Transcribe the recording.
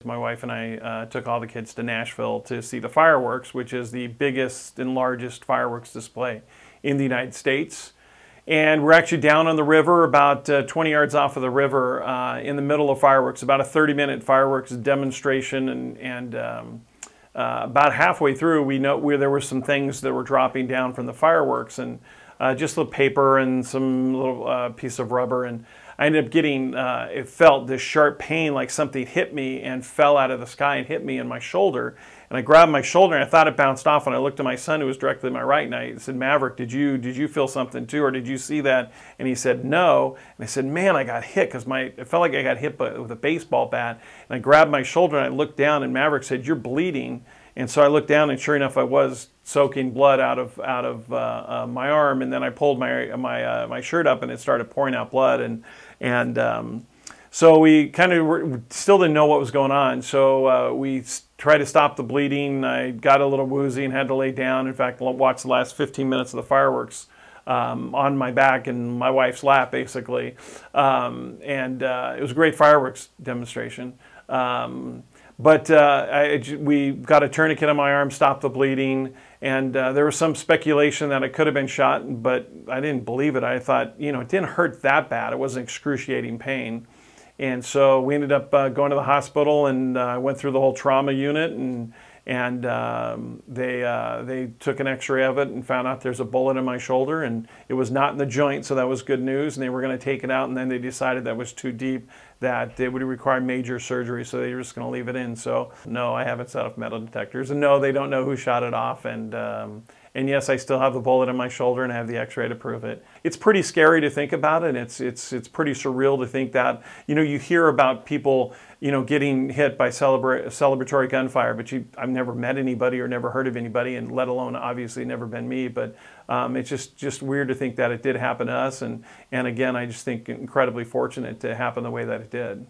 My wife and I took all the kids to Nashville to see the fireworks, which is the biggest and largest fireworks display in the United States. And we're actually down on the river, about 20 yards off of the river, in the middle of fireworks, about a 30-minute fireworks demonstration. And about halfway through, we know there were some things that were dropping down from the fireworks, and just a little paper and some little piece of rubber. And I ended up getting, it felt this sharp pain, like something hit me and fell out of the sky and hit me in my shoulder. And I grabbed my shoulder and I thought it bounced off, and I looked at my son who was directly to my right, and I said, "Maverick, did you feel something too, or did you see that?" And he said, "No." And I said, "Man, I got hit," because it felt like I got hit with a baseball bat. And I grabbed my shoulder and I looked down, and Maverick said, "You're bleeding." And so I looked down, and sure enough, I was soaking blood out of my arm. And then I pulled my shirt up, and it started pouring out blood. So we kind of still didn't know what was going on. So we tried to stop the bleeding. I got a little woozy and had to lay down. In fact, watched the last 15 minutes of the fireworks on my back in my wife's lap, basically. It was a great fireworks demonstration. But we got a tourniquet on my arm, stopped the bleeding, and there was some speculation that I could have been shot, but I didn't believe it. I thought, it didn't hurt that bad. It wasn't excruciating pain. And so we ended up going to the hospital, and went through the whole trauma unit, and they took an x-ray of it and found out there's a bullet in my shoulder, and it was not in the joint, so that was good news. And they were going to take it out, and then they decided that was too deep, that it would require major surgery, so they were just going to leave it in. So no, I haven't set off metal detectors, and no, they don't know who shot it off. And yes, I still have the bullet in my shoulder, and I have the x-ray to prove it. It's pretty scary to think about it. It's pretty surreal to think that, you hear about people, getting hit by celebratory gunfire, but I've never met anybody or never heard of anybody, and let alone obviously never been me. But it's just weird to think that it did happen to us. And again, I just think incredibly fortunate to happen the way that it did.